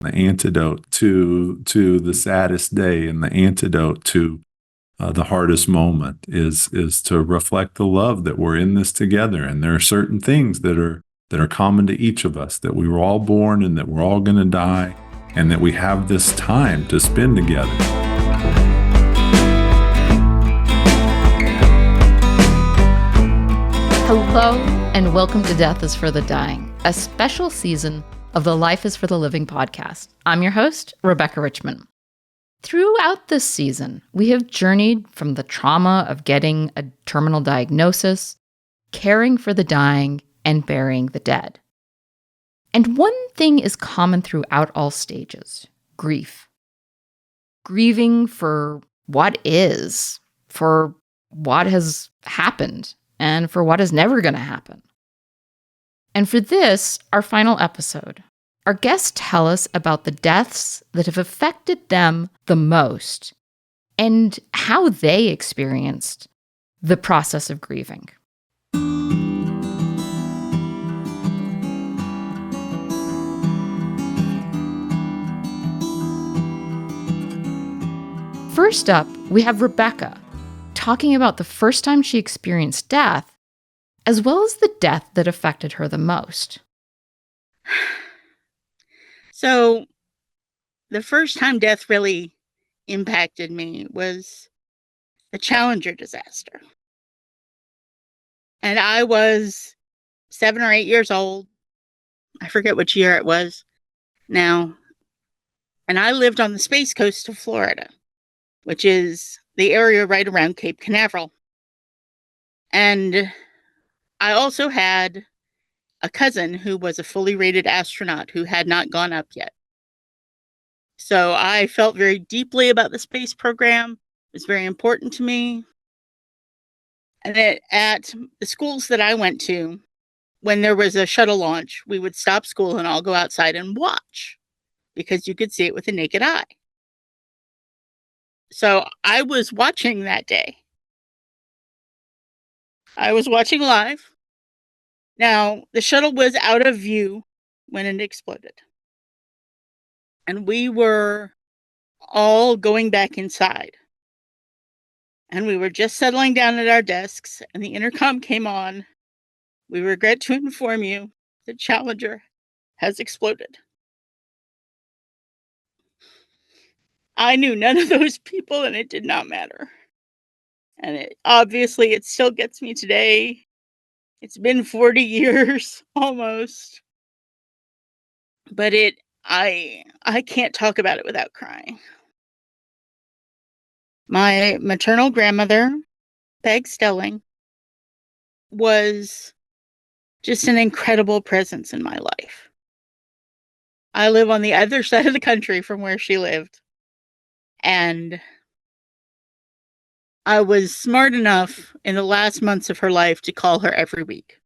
the antidote to the saddest day and the antidote to the hardest moment is to reflect the love that we're in this together. And there are certain things that are common to each of us, that we were all born and that we're all going to die, and that we have this time to spend together. Hello, and welcome to Death is for the Dying, a special season of the Life is for the Living podcast. I'm your host, Rebecca Richmond. Throughout this season, we have journeyed from the trauma of getting a terminal diagnosis, caring for the dying, and burying the dead. And one thing is common throughout all stages: grief. Grieving for what is, for what has happened, and for what is never going to happen. And for this, our final episode, our guests tell us about the deaths that have affected them the most and how they experienced the process of grieving. First up, we have Rebecca talking about the first time she experienced death, as well as the death that affected her the most. So, the first time death really impacted me was the Challenger disaster. And I was 7 or 8 years old. I forget which year it was now. And I lived on the Space Coast of Florida, which is the area right around Cape Canaveral. And I also had a cousin who was a fully rated astronaut who had not gone up yet. So I felt very deeply about the space program. It was very important to me. And at the schools that I went to, when there was a shuttle launch, we would stop school and all go outside and watch because you could see it with the naked eye. So I was watching that day. I was watching live. Now, the shuttle was out of view when it exploded. And we were all going back inside. And we were just settling down at our desks, and the intercom came on. We regret to inform you that Challenger has exploded. I knew none of those people, and it did not matter. And it still gets me today. It's been 40 years almost. But I can't talk about it without crying. My maternal grandmother, Peg Stelling, was just an incredible presence in my life. I live on the other side of the country from where she lived. And I was smart enough in the last months of her life to call her every week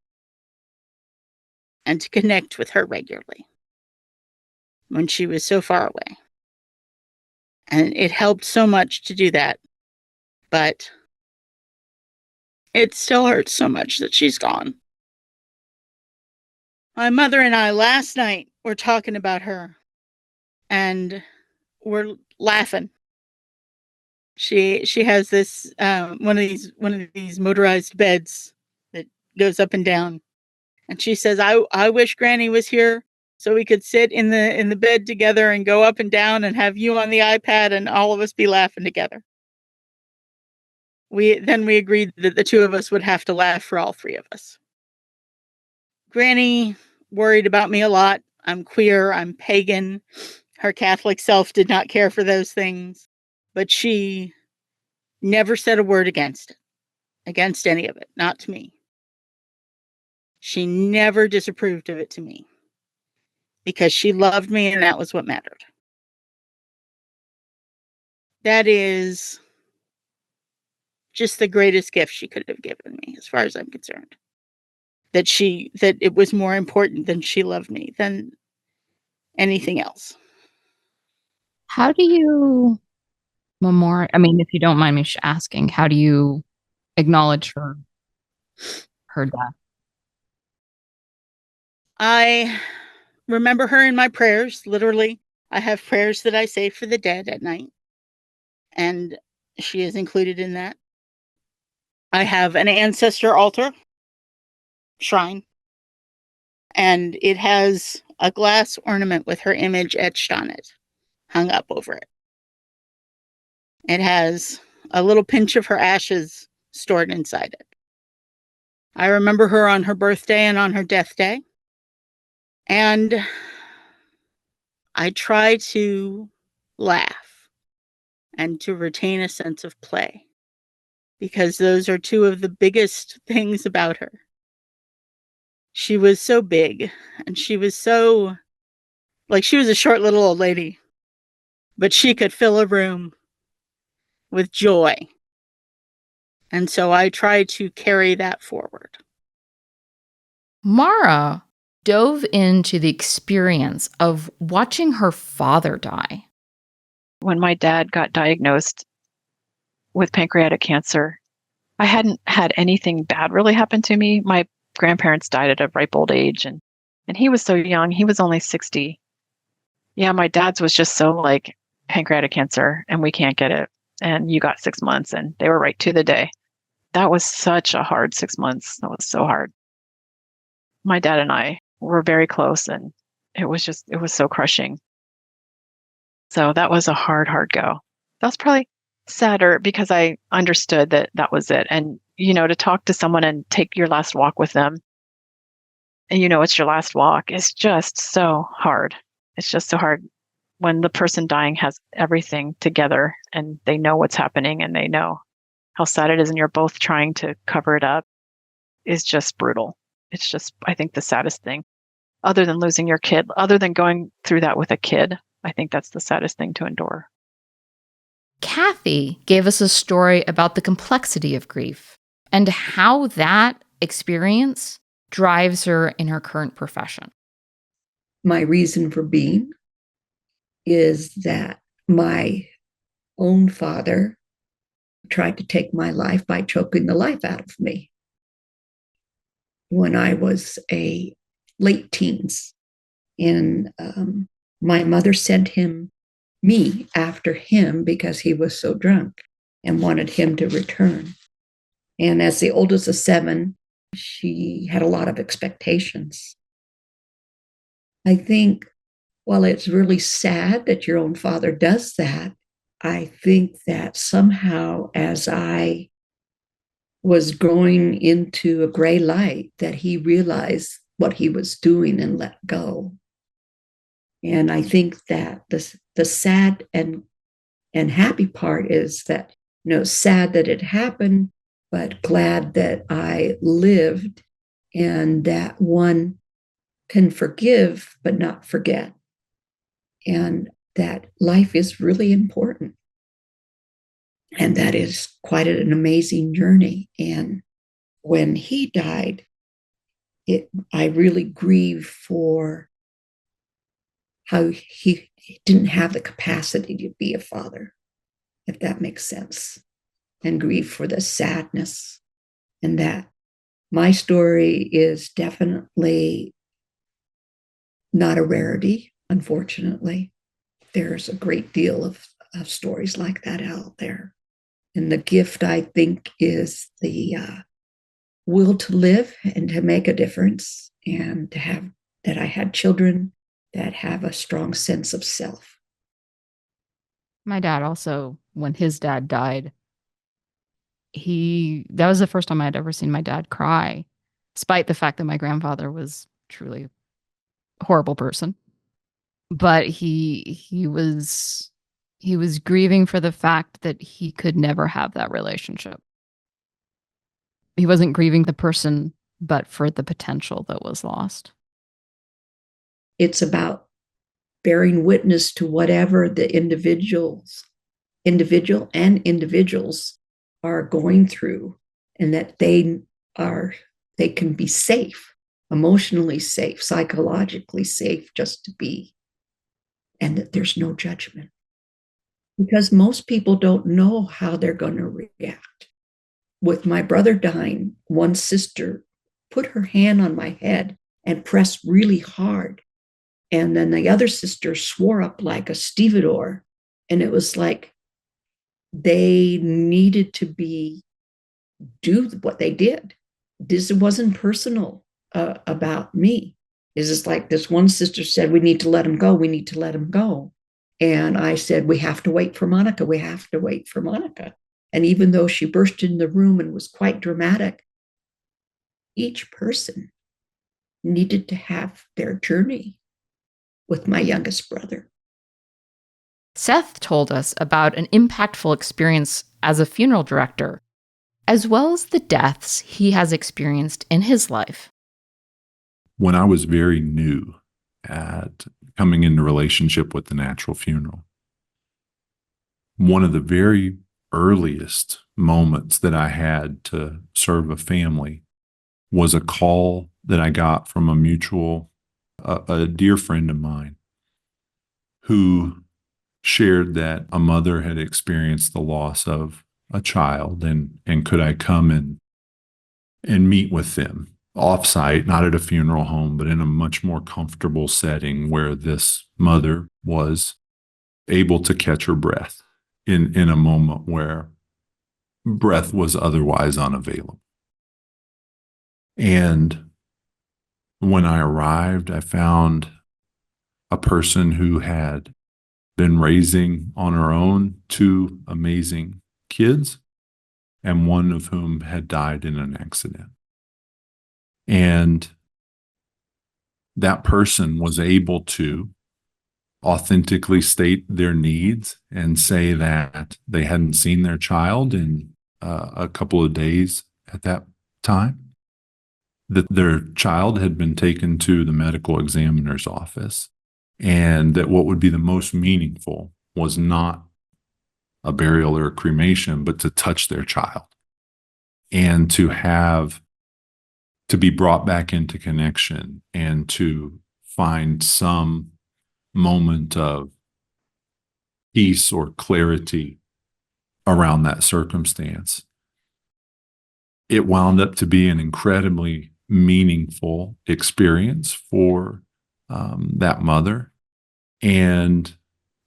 and to connect with her regularly when she was so far away. And it helped so much to do that. But it still hurts so much that she's gone. My mother and I last night were talking about her, and we're laughing. She has this one of these motorized beds that goes up and down, and she says, "I wish Granny was here so we could sit in the bed together and go up and down and have you on the iPad and all of us be laughing together." We agreed that the two of us would have to laugh for all three of us. Granny worried about me a lot. I'm queer, I'm pagan. Her Catholic self did not care for those things, but she never said a word against any of it, not to me. She never disapproved of it to me because she loved me and that was what mattered. That is just the greatest gift she could have given me, as far as I'm concerned. That it was more important than she loved me than anything else. How do you if you don't mind me asking, how do you acknowledge her death? I remember her in my prayers, literally. I have prayers that I say for the dead at night, and she is included in that. I have an ancestor altar shrine, and it has a glass ornament with her image etched on it, hung up over it. It has a little pinch of her ashes stored inside it. I remember her on her birthday and on her death day. And I try to laugh and to retain a sense of play, because those are two of the biggest things about her. She was so big, and she was so, she was a short little old lady, but she could fill a room with joy. And so I try to carry that forward. Mara dove into the experience of watching her father die. When my dad got diagnosed with pancreatic cancer, I hadn't had anything bad really happen to me. My grandparents died at a ripe old age, and he was so young. He was only 60. Yeah, my dad's was just so like, pancreatic cancer, and we can't get it. And you got 6 months, and they were right to the day. That was such a hard 6 months. That was so hard. My dad and I were very close, and it was so crushing. So that was a hard go. That was probably sadder because I understood that was it. And, to talk to someone and take your last walk with them, and it's your last walk, is just so hard. It's just so hard when the person dying has everything together and they know what's happening and they know how sad it is, and you're both trying to cover it up, is just brutal. It's just, I think, the saddest thing, other than losing your kid, other than going through that with a kid. I think that's the saddest thing to endure. Kathy gave us a story about the complexity of grief and how that experience drives her in her current profession. My reason for being is that my own father tried to take my life by choking the life out of me when I was a late teens. And my mother sent me after him because he was so drunk and wanted him to return. And as the oldest of 7, she had a lot of expectations. I think while it's really sad that your own father does that, I think that somehow as I was growing into a gray light, that he realized what he was doing and let go. And I think that the sad and happy part is that, sad that it happened, but glad that I lived, and that one can forgive but not forget. And that life is really important. And that is quite an amazing journey. And when he died, I really grieved for how he didn't have the capacity to be a father, if that makes sense, and grieve for the sadness. And that my story is definitely not a rarity, unfortunately. There's a great deal of stories like that out there. And the gift, I think, is the will to live and to make a difference, and to have that I had children that have a strong sense of self. My dad also, when his dad died, that was the first time I'd ever seen my dad cry, despite the fact that my grandfather was truly a horrible person. But he was grieving for the fact that he could never have that relationship. He wasn't grieving the person, but for the potential that was lost. It's about bearing witness to whatever the individual and individuals are going through, and that they can be safe, emotionally safe, psychologically safe, just to be, and that there's no judgment. Because most people don't know how they're going to react. With my brother dying, one sister put her hand on my head and pressed really hard. And then the other sister swore up like a stevedore. And it was like they needed to do what they did. This wasn't personal about me. It's just like this one sister said, we need to let him go. We need to let him go. And I said, we have to wait for Monica. We have to wait for Monica. And even though she burst in the room and was quite dramatic, each person needed to have their journey with my youngest brother. Seth told us about an impactful experience as a funeral director, as well as the deaths he has experienced in his life. When I was very new at coming into relationship with the natural funeral, one of the very earliest moments that I had to serve a family was a call that I got from a dear friend of mine who shared that a mother had experienced the loss of a child, and could I come and meet with them offsite, not at a funeral home, but in a much more comfortable setting where this mother was able to catch her breath in a moment where breath was otherwise unavailable. And when I arrived, I found a person who had been raising on her own 2 amazing kids, and one of whom had died in an accident. And that person was able to authentically state their needs and say that they hadn't seen their child in a couple of days at that time, that their child had been taken to the medical examiner's office, and that what would be the most meaningful was not a burial or a cremation, but to touch their child and to be brought back into connection and to find some moment of peace or clarity around that circumstance. It wound up to be an incredibly meaningful experience for that mother and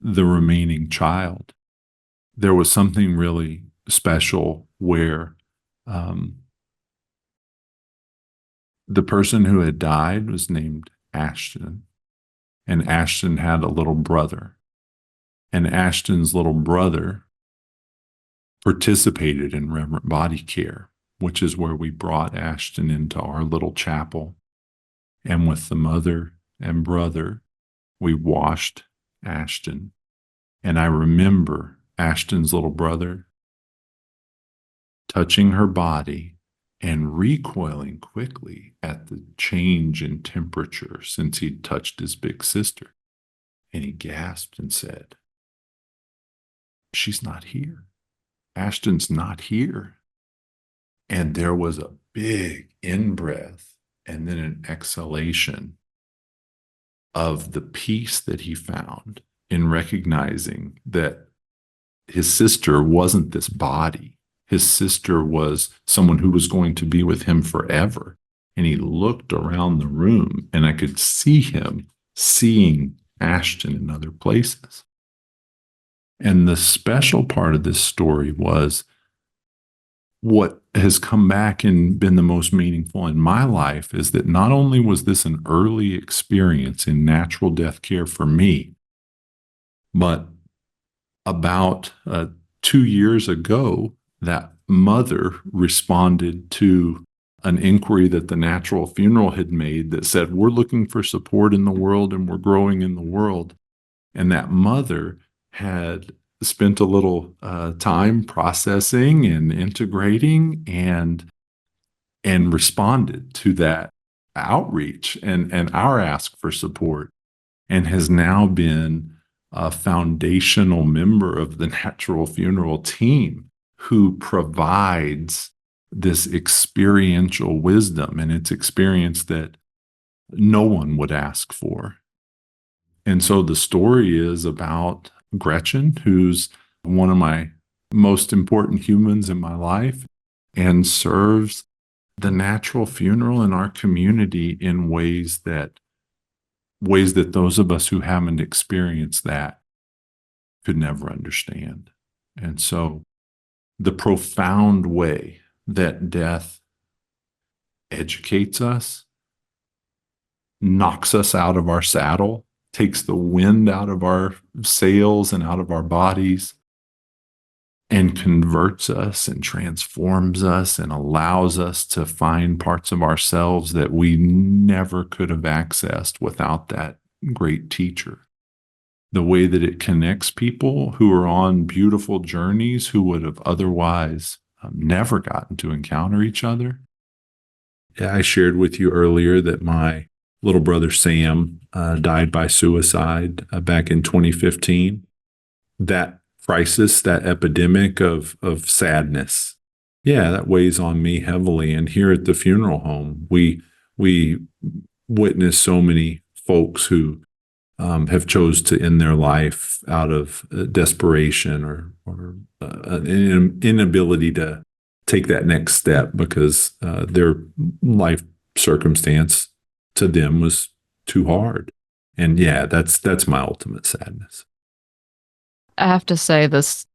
the remaining child. There was something really special where the person who had died was named Ashton, and Ashton had a little brother, and Ashton's little brother participated in Reverent Body Care, which is where we brought Ashton into our little chapel. And with the mother and brother, we washed Ashton. And I remember Ashton's little brother touching her body and recoiling quickly at the change in temperature since he'd touched his big sister. And he gasped and said, "She's not here. Ashton's not here." And there was a big in-breath and then an exhalation of the peace that he found in recognizing that his sister wasn't this body. His sister was someone who was going to be with him forever. And he looked around the room, and I could see him seeing Ashton in other places. And the special part of this story was what has come back and been the most meaningful in my life is that not only was this an early experience in natural death care for me, but about 2 years ago, that mother responded to an inquiry that the Natural Funeral had made that said, "We're looking for support in the world and we're growing in the world." And that mother had spent a little time processing and integrating and responded to that outreach and our ask for support, and has now been a foundational member of the Natural Funeral team who provides this experiential wisdom, and it's experience that no one would ask for. And so the story is about Gretchen, who's one of my most important humans in my life and serves the natural funeral in our community in ways that ways that those of us who haven't experienced that could never understand. And so the profound way that death educates us, knocks us out of our saddle, takes the wind out of our sails and out of our bodies, and converts us and transforms us and allows us to find parts of ourselves that we never could have accessed without that great teacher. The way that it connects people who are on beautiful journeys who would have otherwise never gotten to encounter each other. I shared with you earlier that my little brother Sam died by suicide back in 2015. That crisis, that epidemic of sadness, yeah, that weighs on me heavily. And here at the funeral home, we witness so many folks who have chose to end their life out of desperation or an inability to take that next step because their life circumstance to them was too hard. And yeah, that's my ultimate sadness. I have to say this,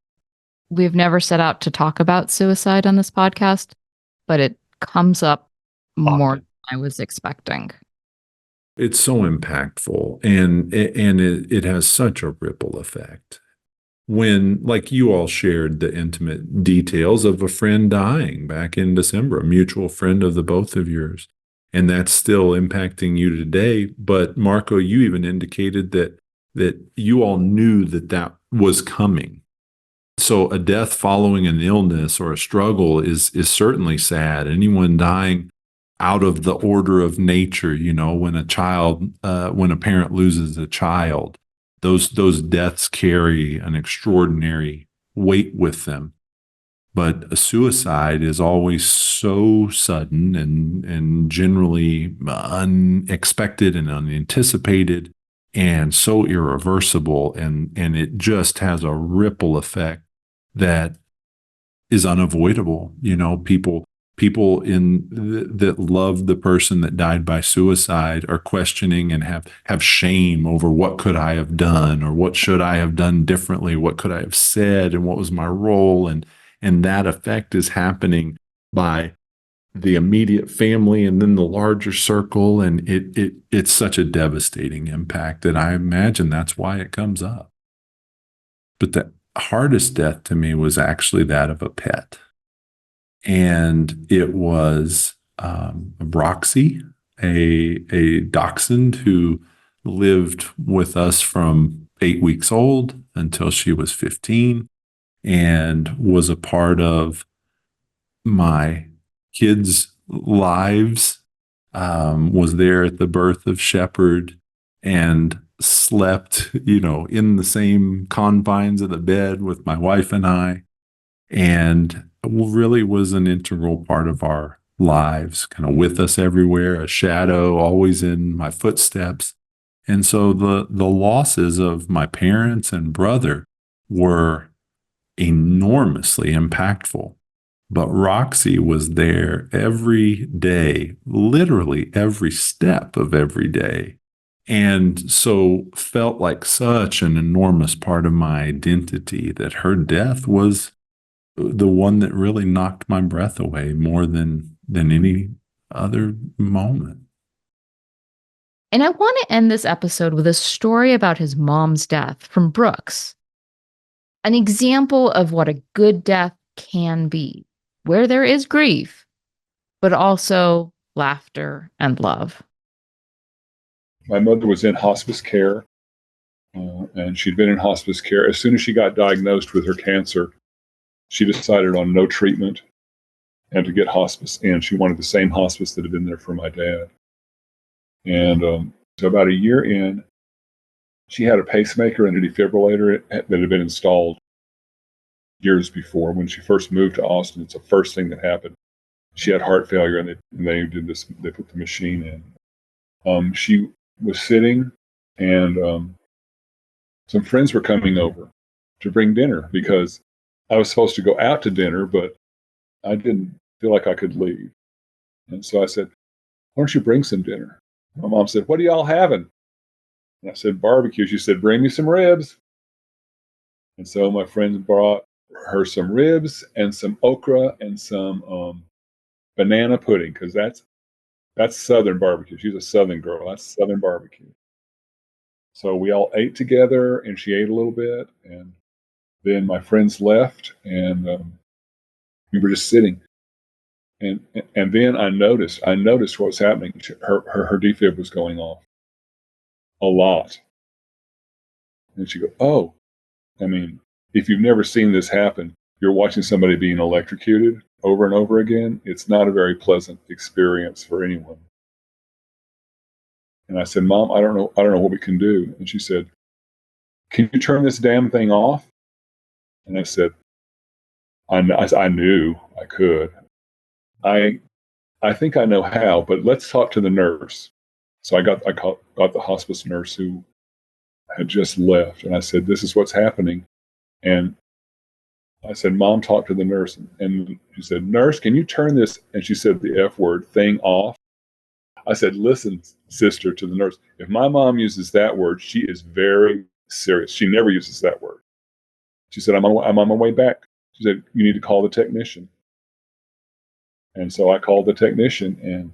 we've never set out to talk about suicide on this podcast, but it comes up more than I was expecting. It's so impactful and it has such a ripple effect. When, like you all shared the intimate details of a friend dying back in December, a mutual friend of the both of yours, and that's still impacting you today. But Marco, you even indicated that you all knew that was coming. So a death following an illness or a struggle is certainly sad. Anyone dying out of the order of nature, when a parent loses a child, those deaths carry an extraordinary weight with them. But a suicide is always so sudden and generally unexpected and unanticipated and so irreversible. And it just has a ripple effect that is unavoidable. People that love the person that died by suicide are questioning and have shame over what could I have done or what should I have done differently, what could I have said and what was my role, and that effect is happening by the immediate family and then the larger circle, and it's such a devastating impact that I imagine that's why it comes up. But the hardest death to me was actually that of a pet. And it was Broxy, a dachshund who lived with us from 8 weeks old until she was 15 and was a part of my kids' lives, was there at the birth of Shepherd and slept, in the same confines of the bed with my wife and I, and really was an integral part of our lives, kind of with us everywhere, a shadow always in my footsteps. And so the losses of my parents and brother were enormously impactful. But Roxy was there every day, literally every step of every day. And so felt like such an enormous part of my identity that her death was the one that really knocked my breath away more than any other moment. And I want to end this episode with a story about his mom's death from Brooks. An example of what a good death can be, where there is grief, but also laughter and love. My mother was in hospice care, and she'd been in hospice care. As soon as she got diagnosed with her cancer, she decided on no treatment and to get hospice. And she wanted the same hospice that had been there for my dad. And so about a year in, she had a pacemaker and a defibrillator that had been installed years before. When she first moved to Austin, it's the first thing that happened. She had heart failure, and they did this. They put the machine in. She was sitting, and some friends were coming over to bring dinner because I was supposed to go out to dinner, but I didn't feel like I could leave. And so I said, "Why don't you bring some dinner?" My mom said, "What are y'all having?" And I said, barbecue. She said, bring me some ribs. And so my friends brought her some ribs and some okra and some banana pudding, because that's Southern barbecue. She's a Southern girl. That's Southern barbecue. So we all ate together, and she ate a little bit, and then my friends left, and we were just sitting. And then I noticed what was happening. Her defib was going off a lot. And she go, oh, I mean, if you've never seen this happen, you're watching somebody being electrocuted over and over again. It's not a very pleasant experience for anyone. And I said, Mom, I don't know what we can do. And she said, can you turn this damn thing off? And I said, I knew I could. I think I know how, but let's talk to the nurse. So I got the hospice nurse who had just left, and I said, this is what's happening. And I said, Mom, talk to the nurse. And she said, nurse, can you turn this, and she said the F word, thing off? I said, listen, sister, to the nurse, if my mom uses that word, she is very serious. She never uses that word. She said, I'm on my way back. She said, you need to call the technician. And so I called the technician, and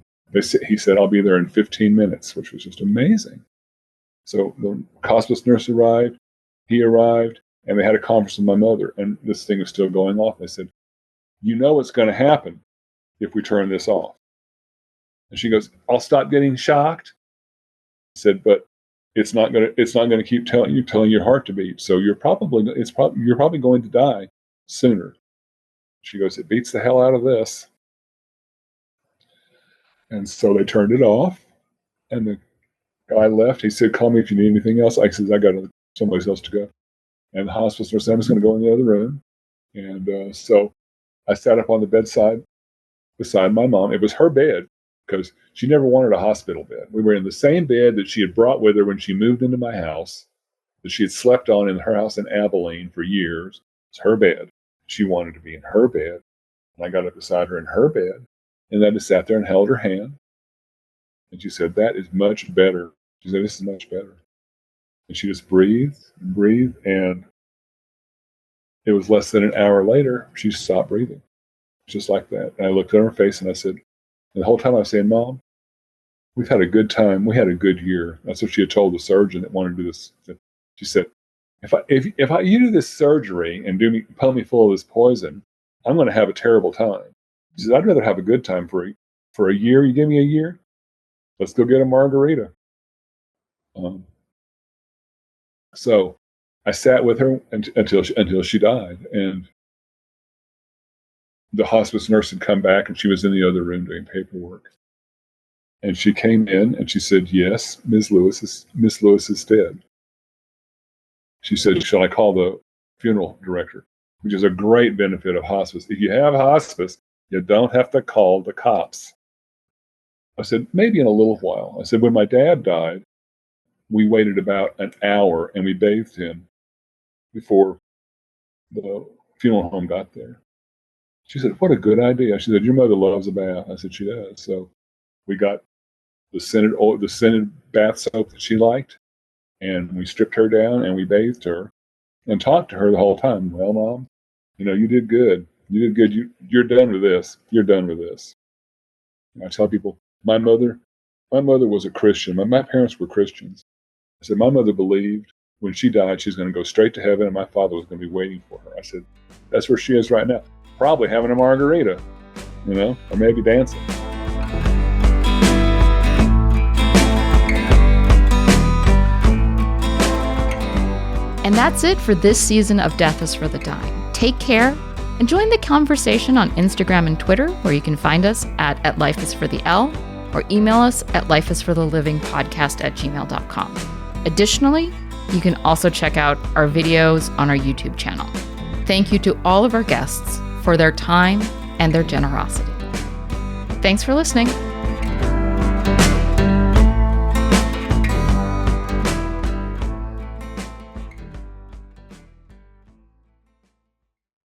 he said, I'll be there in 15 minutes, which was just amazing. So the hospice nurse arrived, he arrived, and they had a conference with my mother, and this thing was still going off. They said, you know what's going to happen if we turn this off. And she goes, I'll stop getting shocked. I said, but it's not going to keep telling your heart to beat. So you're probably going to die sooner. She goes, it beats the hell out of this. And so they turned it off, and the guy left. He said, call me if you need anything else. I said, I got someplace else to go. And the hospice nurse said, I'm just going to go in the other room. And so I sat up on the bedside beside my mom. It was her bed, because she never wanted a hospital bed. We were in the same bed that she had brought with her when she moved into my house, that she had slept on in her house in Abilene for years. It's her bed. She wanted to be in her bed. And I got up beside her in her bed. And I just sat there and held her hand. And she said, that is much better. She said, this is much better. And she just breathed and breathed. And it was less than an hour later, she stopped breathing. Just like that. And I looked at her face and I said, and the whole time I was saying, Mom, we've had a good time. We had a good year. That's what she had told the surgeon that wanted to do this. She said, if you do this surgery and pump me full of this poison, I'm going to have a terrible time. She said, I'd rather have a good time for a year. You give me a year? Let's go get a margarita. So I sat with her until she died. And the hospice nurse had come back, and she was in the other room doing paperwork. And she came in and she said, yes, Miss Lewis is dead. She said, shall I call the funeral director? Which is a great benefit of hospice. If you have hospice, you don't have to call the cops. I said, maybe in a little while. I said, when my dad died, we waited about an hour and we bathed him before the funeral home got there. She said, what a good idea. She said, your mother loves a bath. I said, she does. So we got the scented bath soap that she liked, and we stripped her down and we bathed her and talked to her the whole time. Well, Mom, you did good. You did good. You're done with this. You're done with this. And I tell people, my mother was a Christian. My parents were Christians. I said, my mother believed when she died, she was going to go straight to heaven, and my father was going to be waiting for her. I said, that's where she is right now. Probably having a margarita, or maybe dancing. And that's it for this season of Death is for the Dying. Take care and join the conversation on Instagram and Twitter, where you can find us at Life is for the L, or email us at lifeisforthelivingpodcast@gmail.com. Additionally, you can also check out our videos on our YouTube channel. Thank you to all of our guests for their time and their generosity. Thanks for listening.